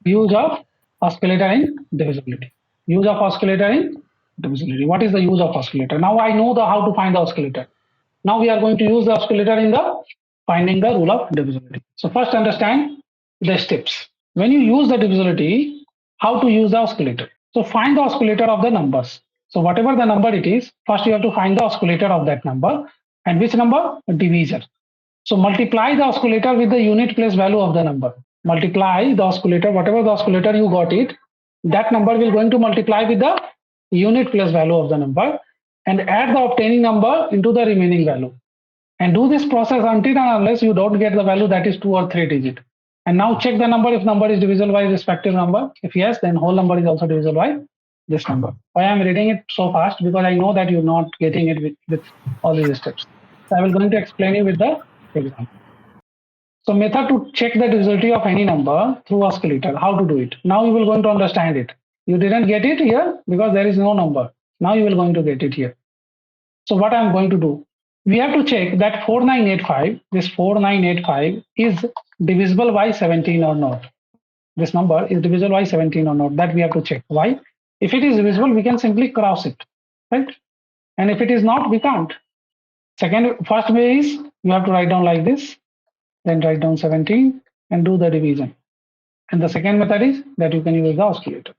use of oscillator in divisibility. Use of oscillator in divisibility. What is the use of oscillator? Now I know how to find the oscillator. Now we are going to use the oscillator in the finding the rule of divisibility. So first understand the steps. When you use the divisibility, how to use the oscillator. So find the oscillator of the numbers. So whatever the number it is, first you have to find the oscillator of that number. And which number? Divisor. So multiply the oscillator with the unit place value of the number. Multiply the oscillator, whatever the oscillator you got it, that number will going to multiply with the unit place value of the number and add the obtaining number into the remaining value. And do this process until and unless you don't get the value that is 2 or 3 digit. And now check the number if number is divisible by respective number. If yes, then whole number is also divisible by this number. Why I am reading it so fast? Because I know that you're not getting it with all these steps. So I will going to explain you with the example. So method to check the divisibility of any number through oscillator. How to do it? Now you will going to understand it. You didn't get it here because there is no number. Now you will going to get it here. So what I am going to do? We have to check that 4985, this 4985 is divisible by 17 or not. This number is divisible by 17 or not. That we have to check. Why? If it is divisible, we can simply cross it, right? And if it is not, we can't. First way is you have to write down like this, then write down 17 and do the division. And the second method is that you can use the oscillator.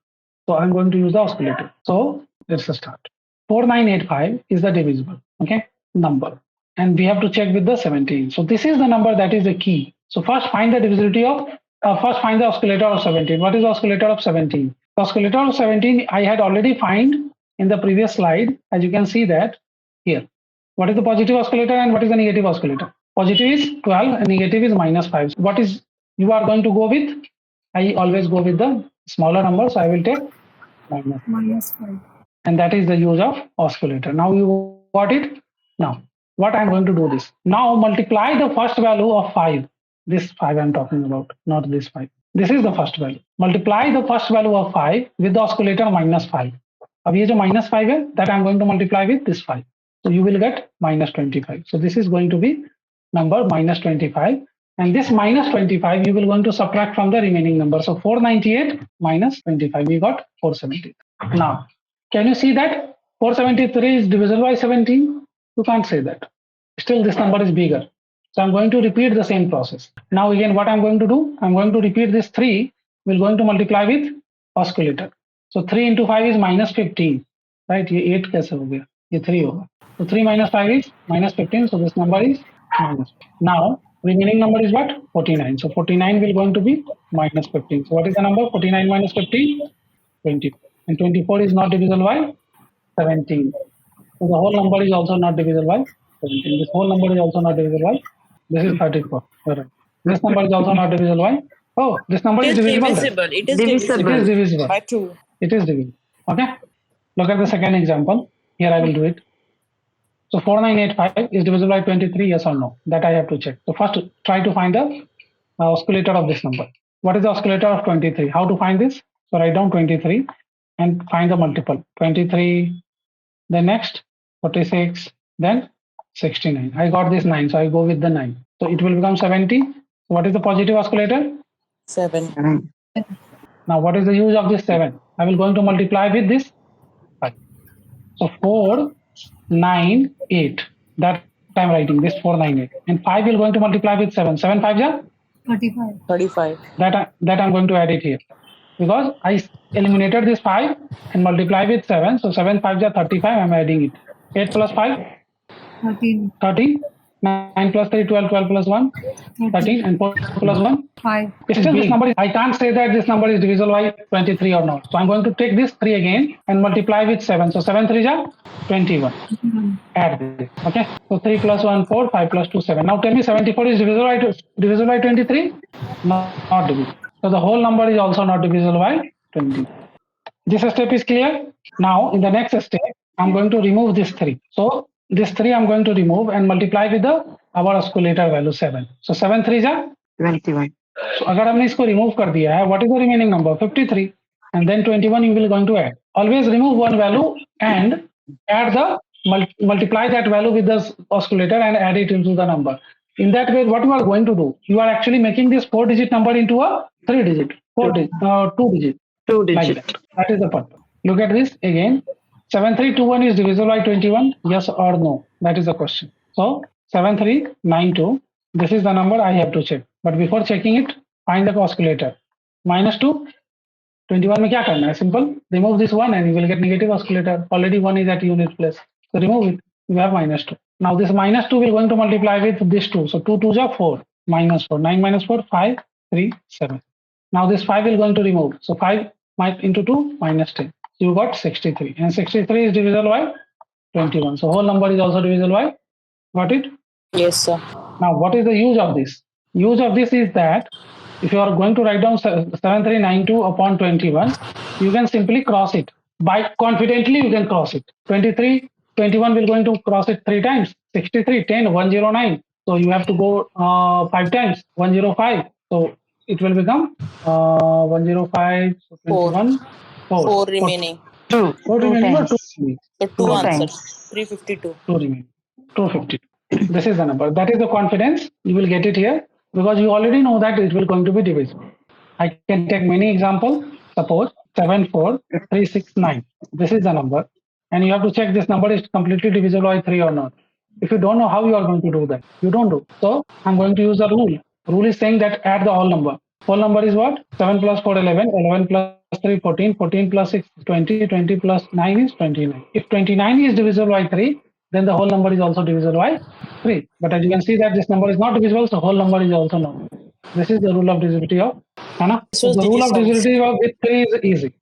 So I'm going to use the oscillator. So let's start. 4985 is the divisible, okay, number. And we have to check with the 17. So this is the number that is the key. So first find the divisibility of, first find the oscillator of 17. What is the oscillator of 17? The oscillator of 17 I had already find in the previous slide. As you can see that here. What is the positive oscillator and what is the negative oscillator? Positive is 12 and negative is -5. What is you are going to go with? I always go with the smaller number, so I will take -5. And that is the use of oscillator. Now you got it? Now, what I'm going to do this. Now multiply the first value of 5. This 5 I'm talking about, not this 5. This is the first value. Multiply the first value of 5 with the oscillator -5. अब ये जो -5 है, that I'm going to multiply with this 5. So you will get -25. So this is going to be number -25. And this -25 you will going to subtract from the remaining number. So 498 -25, we got 470. Now, can you see that 473 is divisible by 17? You can't say that. Still this number is bigger. So I'm going to repeat the same process. Now again, what I'm going to do? I'm going to repeat this 3. We're going to multiply with oscillator. So 3 into 5 is -15. Right? ये 8 कैसे हो गया? ये 3 होगा. So 3 minus 5 is -15. So this number is minus. Now remaining number is what? 49. So 49 will going to be -15. So what is the number? 49 minus 15? 20. And 24 is not divisible by 17. So the whole number is also not divisible by 17. This whole number is also not divisible by. This is 34. Right. This number is also not divisible by. Oh, this number is divisible. It is divisible. It is divisible. By 2. It is divisible. Okay. Look at the second example. Here I will do it. So 4985 is divisible by 23, yes or no? That I have to check. So first try to find the oscillator of this number. What is the oscillator of 23? How to find this? So write down 23 and find the multiple. 23, then next 46, then 69. I got this 9, so I go with the 9. So it will become 70. So what is the positive oscillator? 7. Now what is the use of this 7? I will going to multiply with this 5. So 4, 9, 8. That I'm writing this 498. And 5 will going to multiply with 7. 7 5 ja? 35. That I'm going to add it here. Because I eliminated this 5 and multiply with 7. So 7 5 ja 35. I'm adding it. 8 plus 5? 13. 9 plus 3, 12, 12 plus 1, 13, and 4 plus 1, 5. Still this number, I can't say that this number is divisible by 23 or not. So I'm going to take this 3 again and multiply with 7. So 7 3 ja 21. Add this. Okay. So 3 plus 1, 4, 5 plus 2, 7. Now tell me 74 is divisible by 23? Not divisible. So the whole number is also not divisible by 20. This step is clear. Now in the next step, I'm going to remove this 3. So this 3 I'm going to remove and multiply with our oscillator value 7. So 7 3 ja 21. So अगर हमने इसको remove कर दिया है, what is the remaining number? 53. And then 21 you will going to add. Always remove one value and add the multiply that value with the oscillator and add it into the number. In that way, what you are going to do? You are actually making this 4-digit number into a 3 digit, 4 digit, 2 digit, Two like digit. that. That is the purpose. Look at this again. 7321 is divisible by 21, yes or no? That is the question. So 7392, this is the number I have to check. But before checking it, find the oscillator. Minus 2, 21 में क्या करना है? Simple. Remove this one and you will get negative oscillator. Already one is at unit place. So remove it. You have minus 2. Now this minus 2 will going to multiply with this 2. So 2 2s are 4. Minus 4. 9 minus 4, 5, 3, 7. Now this 5 will going to remove. So 5 into 2 minus 10. So you got 63. And 63 is divisible by 21. So whole number is also divisible by. Got it? Yes, sir. Now what is the use of this? Use of this is that if you are going to write down 7392 upon 21, you can simply cross it. By confidently you can cross it. 23, 21 will going to cross it 3 times. 63, 10, 109. So you have to go 5 times. 105. So it will become 105, so 21, 4. Four remaining. Two. 4 remaining or 2 remaining? So two Two answers. times. 352. 2 remaining. 250. This is the number. That is the confidence. You will get it here because you already know that it will going to be divisible. I can take many examples. Suppose 74369. This is the number, and you have to check this number is completely divisible by 3 or not. If you don't know how you are going to do that, you don't do. So I'm going to use a rule. Rule is saying that add the whole number. Whole number is what? 7 plus 4 11, 11 plus 3 14, 14 plus 6 20, 20 plus 9 is 29. If 29 is divisible by 3, then the whole number is also divisible by 3. But as you can see that this number is not divisible, so whole number is also not. This is the rule of divisibility of Hana. This So was the rule of digits divisibility of with 3 is easy.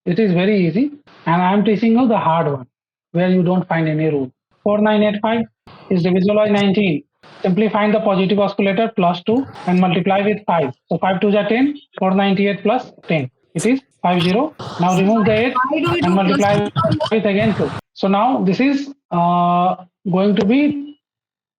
It is very easy, and I am teaching you the hard one where you don't find any rule. 4985 is divisible by 19. Simply find the positive oscillator plus 2 and multiply with 5. So 5 2s are 10, 498 plus 10. It is 50. Now remove the 8 and multiply with again 2. So now this is going to be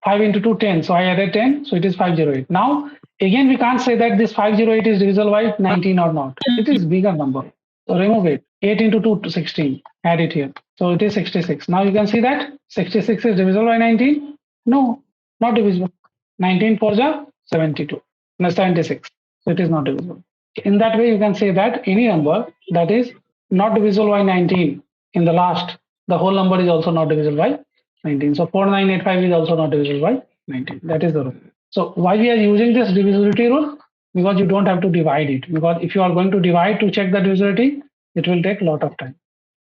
5 into 2, 10. So I added 10. So it is 508. Now, again, we can't say that this 508 is divisible by 19 or not. It is bigger number. So remove it. 8 into 2, 16. Add it here. So it is 66. Now you can see that 66 is divisible by 19. No, not divisible. 19 4s are 72. No, 76. So it is not divisible. In that way, you can say that any number that is not divisible by 19 in the last, the whole number is also not divisible by 19. So 4985 is also not divisible by 19. That is the rule. So why we are using this divisibility rule? Because you don't have to divide it. Because if you are going to divide to check the divisibility, it will take a lot of time.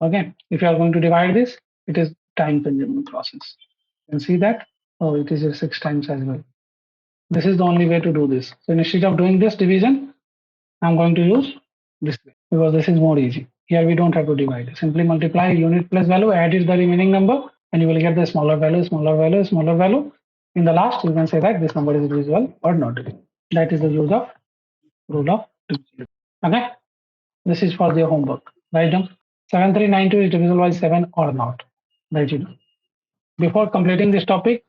Okay. If you are going to divide this, it is time consuming process. You can see that. Oh, it is 6 times as well. This is the only way to do this. So instead of doing this division, I'm going to use this way because this is more easy. Here we don't have to divide. Simply multiply unit plus value, add it the remaining number, and you will get the smaller value, smaller value, smaller value. In the last, you can say that this number is divisible or not divisible. That is the use of rule of divisibility. Okay. This is for the homework. Write down 7392 is divisible by 7 or not. Write it down. Before completing this topic,